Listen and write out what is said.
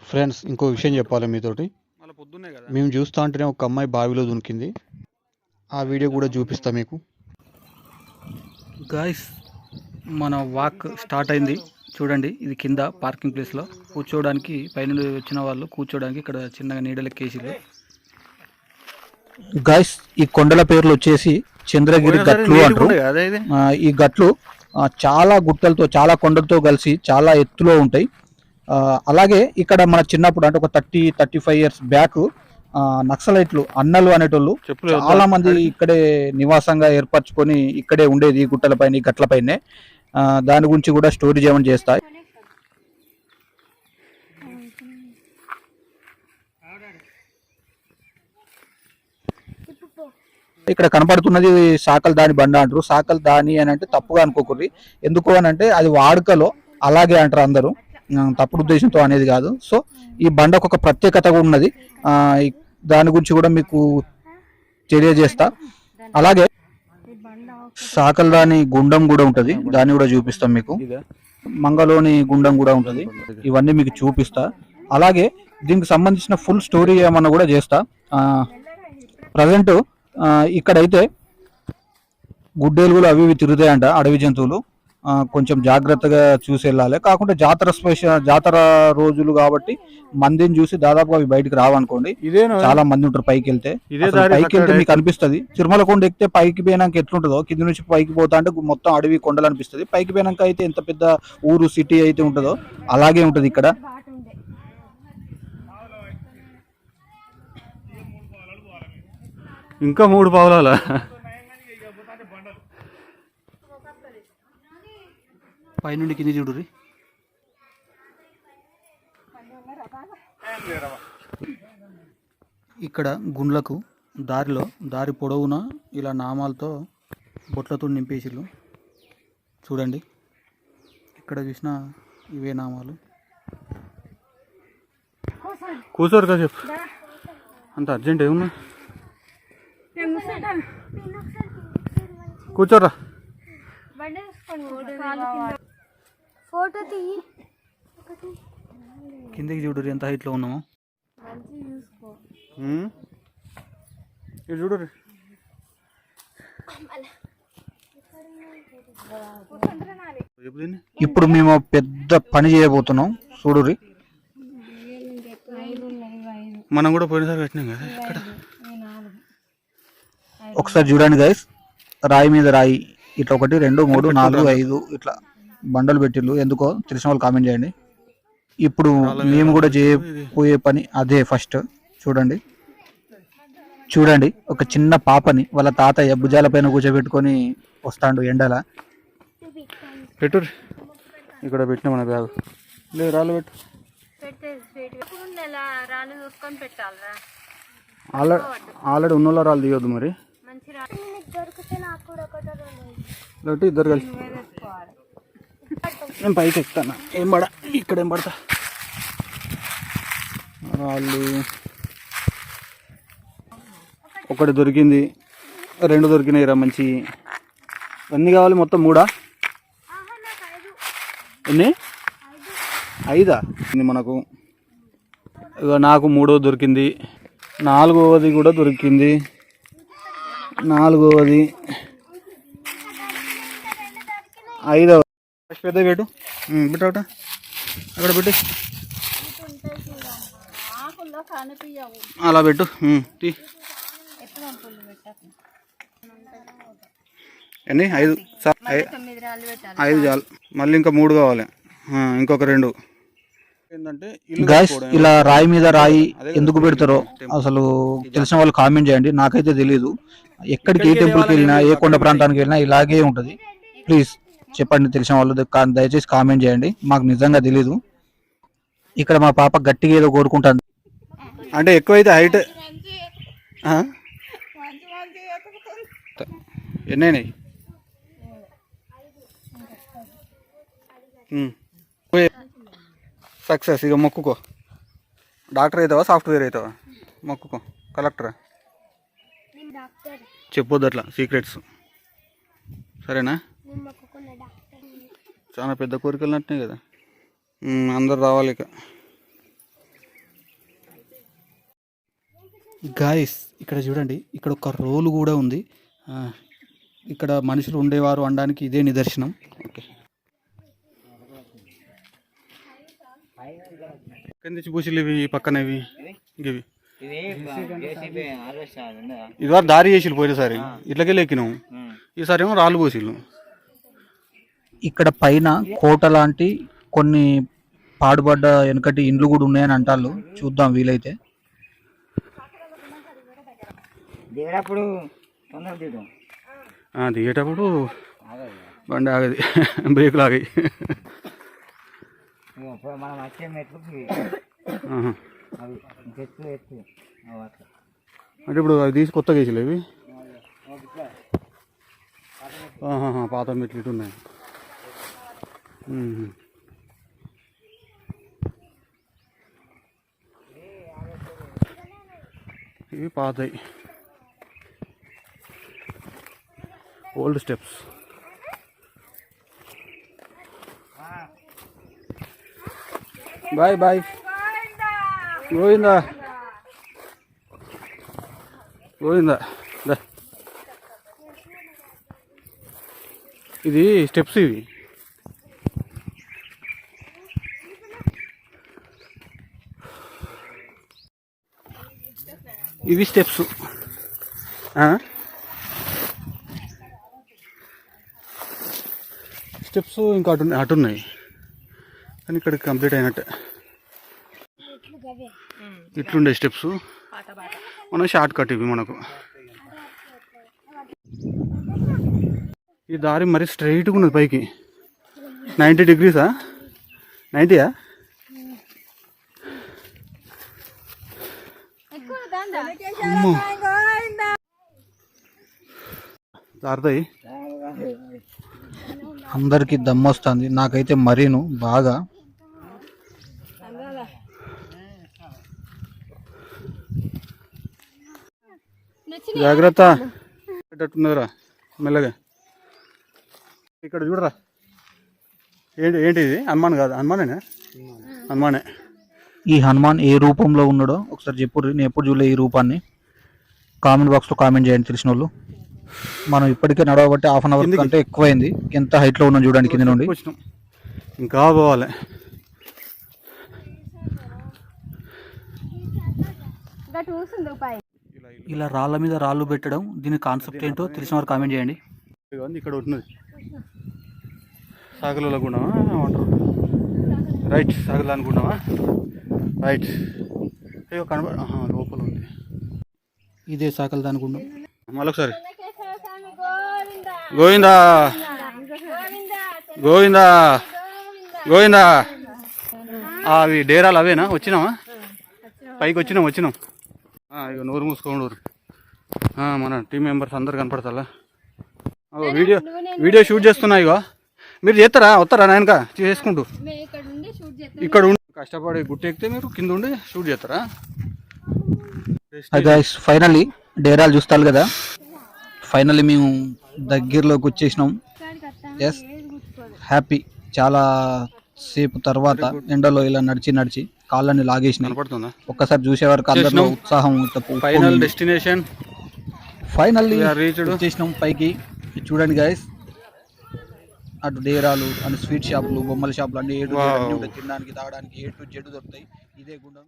Friends, ఇంకో విషయం చెప్పాలి మీతోటి. మేము చూస్తా ఉంటేనే ఒక అమ్మాయి బావిలో దునికింది. ఆ వీడియో కూడా చూపిస్తా మీకు. గాయ్స్, మన వాక్ స్టార్ట్ అయింది. చూడండి, ఇది కింద పార్కింగ్ ప్లేస్లో కూర్చోవడానికి, పైనుండి వచ్చిన వాళ్ళు కూర్చోవడానికి ఇక్కడ చిన్నగా నీడలెక్కేసిళ్ళు. గాయ్స్, ఈ కొండల పేర్లు వచ్చేసి చంద్రగిరి గట్లు అంటారు. ఈ గట్లు చాలా గుట్టలతో, చాలా కొండలతో కలిసి చాలా ఎత్తులో ఉంటాయి. అలాగే ఇక్కడ మన చిన్నప్పుడు అంటే ఒక 30-35 ఇయర్స్ బ్యాక్ నక్సలైట్లు అన్నలు అనేటోళ్ళు చాలా మంది ఇక్కడే నివాసంగా ఏర్పరచుకొని ఇక్కడే ఉండేది, ఈ గుట్టలపైన, ఈ గట్లపైనే. దాని గురించి కూడా స్టోరీ చేయమని చేస్తాయి. ఇక్కడ కనపడుతున్నది సాకల్ దాని బండ అంటారు. సాకల్ దాని అని అంటే తప్పుగా అనుకోకూడదు. ఎందుకు అని అంటే అది వాడుకలో అలాగే అంటారు అందరూ, తప్పుడు ఉద్దేశంతో అనేది కాదు. సో ఈ బండకు ఒక ప్రత్యేకత కూడా ఉన్నది. దాని గురించి కూడా మీకు తెలియజేస్తా. అలాగే సాకల్ దాని గుండం కూడా ఉంటుంది, దాన్ని కూడా చూపిస్తాం మీకు. మంగలోని గుండం కూడా ఉంటుంది, ఇవన్నీ మీకు చూపిస్తా. అలాగే దీనికి సంబంధించిన ఫుల్ స్టోరీ ఏమన్నా కూడా చేస్తా. ప్రజెంట్ ఇక్కడైతే గుడ్డేలుగులు అవి ఇవి తిరుగుతాయంట, అడవి జంతువులు. కొంచెం జాగ్రత్తగా చూసి వెళ్ళాలి. కాకుండా జాతర రోజులు కాబట్టి మందిని చూసి దాదాపుగా అవి బయటకు రావనుకోండి. చాలా మంది ఉంటారు పైకి వెళ్తే. పైకి వెళ్తే మీకు అనిపిస్తుంది తిరుమల కొండ ఎక్కితే పైకి పోయినాక ఎట్లుంటుందో, కింద నుంచి పైకి పోతా అంటే మొత్తం అడవి కొండలు అనిపిస్తుంది. పైకి పోయినాక అయితే ఎంత పెద్ద ఊరు, సిటీ అయితే ఉంటుందో అలాగే ఉంటుంది ఇక్కడ. ఇంకా 3 పావులాల పైనుండి కింది చూడుర్రి. ఇక్కడ గుండ్లకు దారి పొడవున ఇలా నామాలతో బొట్లతో నింపేసిళ్ళు. చూడండి, ఇక్కడ చూసిన ఇవే నామాలు. కూర్చోరు కదా, చెప్పు. అంత అర్జెంట్ ఏమున్నా, కూర్చోరా. కిందికి చూడరు ఎంత హైట్లో ఉన్నామో. చూడరు. ఇప్పుడు మేము పెద్ద పని చేయబోతున్నాం, చూడుర్రి. మనం కూడా పోయినసారి కట్టినాం కదా ఇక్కడ. ఒకసారి చూడండి గైస్, రాయి మీద రాయి ఇట్లా 1 2 3 4 5 ఇట్లా బండలు పెట్టిళ్ళు. ఎందుకో తెలిసిన వాళ్ళు కామెంట్ చేయండి. ఇప్పుడు మేము కూడా చేయబోయే పని అదే. ఫస్ట్ చూడండి ఒక చిన్న పాపని వాళ్ళ తాతయ్య భుజాల పైన కూర్చోబెట్టుకొని వస్తాడు ఎండల. పెట్టు ఇక్కడ పెట్టిన మన బ్యాగ్ లేదు, రాళ్ళు పెట్టు. ఆల్రెడీ ఉన్నోళ్ళ రాళ్ళు తీయొద్దు మరి. ఇద్దరు కలిసి నేను పైకి ఎక్కుతాను. ఏం పడా, ఇక్కడ ఏం పడతా. రాళ్ళు 1 దొరికింది, 2 దొరికినాయి రా మంచి. ఎన్ని కావాలి మొత్తం? 3 ఎన్ని? 5 మనకు. నాకు 3వ దొరికింది, 4వది కూడా దొరికింది, 4వది, 5వ. పెద్ద పెట్టు, పెట్టట అక్కడ పెట్టి అలా పెట్టు. ఎన్ని? 5 చాలు. మళ్ళీ ఇంకా 3 కావాలి, ఇంకొక 2. ఏంటంటే ఇలా రాయి మీద రాయి ఎందుకు పెడతారో అసలు తెలిసిన వాళ్ళు కామెంట్ చేయండి. నాకైతే తెలీదు. ఎక్కడికి, ఏ టెంపుల్కి వెళ్ళినా, ఏ కొండ ప్రాంతానికి వెళ్ళినా ఇలాగే ఉంటుంది. ప్లీజ్ చెప్పండి తెలిసిన వాళ్ళు, దయచేసి కామెంట్ చేయండి. మాకు నిజంగా తెలీదు. ఇక్కడ మా పాప గట్టిగా ఏదో కోరుకుంటుంది. అంటే ఎక్కువైతే హైట్ ఎన్నైనాయి? సక్సెస్. ఇక మొక్కుకో. డాక్టర్ అవుతావా, సాఫ్ట్వేర్ అవుతావా? మొక్కుకో. కలెక్టరా? చెప్పొద్దు అట్లా సీక్రెట్స్, సరేనా? చాలా పెద్ద కోరికలు నట్టినాయి కదా, అందరు రావాలి. ఇక గాయస్ ఇక్కడ చూడండి, ఇక్కడ ఒక రోలు కూడా ఉంది. ఇక్కడ మనుషులు ఉండేవారు అనడానికి ఇదే నిదర్శనం. ఓకే, కింద పూసిలు ఇవి పక్కన ఇవి ఇవి ఇదివరకు దారి చేసిలు పోయినసారి ఇట్లకే లెక్కినాం, ఈసారి ఏమో రాళ్ళు పోసిళ్ళు. ఇక్కడ పైన కోట లాంటి కొన్ని పాడుబడ్డ వెనకటి ఇండ్లు కూడా ఉన్నాయని అంటారు. చూద్దాం వీలైతే. దిగేటప్పుడు బండి ఆగది, బ్రేకులు ఆగాయి. అంటే ఇప్పుడు అవి తీసి కొత్తగా వేసిలే ఇవి. పాత మెట్లు ఇటు ఉన్నాయి. ఇవి పాతవి old steps. Bye bye. Govinda Govinda. ఇది స్టెప్స్ ఇవి. ఇవి స్టెప్స్. స్టెప్స్ ఇంకా అటున్నాయి కానీ ఇక్కడికి కంప్లీట్ అయినట్టే. ఇట్లుండే స్టెప్స్ మనం షార్ట్ కట్ ఇవి మనకు. ఈ దారి మరి స్ట్రైట్గా ఉన్నది పైకి. 90 degrees 90 దారుతాయి. అందరికి దమ్ము వస్తుంది, నాకైతే మరీను బాగా. జాగ్రత్త పెట్టట్టున్నదిరా మెల్లగా. ఇక్కడ చూడరా, ఏంటి ఇది? హనుమాన్ కాదు, హనుమానేనా? హనుమానే. ఈ హనుమాన్ ఏ రూపంలో ఉన్నాడో ఒకసారి చెప్పుర్రి. నేను ఎప్పుడు చూడలే ఈ రూపాన్ని. కామెంట్ బాక్స్లో కామెంట్ చేయండి తెలిసిన వాళ్ళు. మనం ఇప్పటికే నడవబట్టి 1/2 hour కంటే ఎక్కువైంది. ఎంత హైట్లో ఉన్నాం చూడండి కింద నుండి. ఇంకా పోవాలి. ఇలా రాళ్ళ మీద రాళ్ళు పెట్టడం, దీని కాన్సెప్ట్ ఏంటో తెలిసిన వారు కామెంట్ చేయండి. ఇక్కడ ఉన్నది సాగలలో అనుకున్నావా? రైట్, సాగలు అనుకున్నావా? రైట్. అయ్యో లోపల ఉంది. ఇదే సాకలు అనుకున్నాం. మళ్ళొకసారి గోవిందా గోవిందా గోవిందా. అవి డేరాలు అవేనా? వచ్చినావా? పైకి వచ్చినాం. ఇక నోరు మూసుకోండి. మన టీం మెంబర్స్ అందరు కనపడతారా? వీడియో షూట్ చేస్తున్నా. ఇక మీరు చేస్తారా? వస్తారా? నాయనక చేసుకుంటూ ఇక్కడ ఉండి కష్టపడి గుట్టెక్కితే మీరు కింద ఉండి షూట్ చేస్తారా? ఫైనల్లీ డేరాలు చూస్తారు కదా, ఫైనల్లీ మేము దగ్గరలోకి వచ్చేసినాం. Yes, happy. చాలా సేపు తర్వాత ఎండలో ఇలా నడిచి కాళ్ళని లాగేసినాయి. ఒక్కసారి చూసేవారికి అందరిలో ఉత్సాహం. ఫైనల్ డెస్టినేషన్ ఫైనల్లీ వచ్చేసినాం పైకి. చూడండి గైస్, అటు డేరాలు అండ్ స్వీట్ షాపులు, బొమ్మల షాపులు అన్ని తినడానికి తాగడానికి A to Z దొరుకుతాయి. ఇదే గుండం.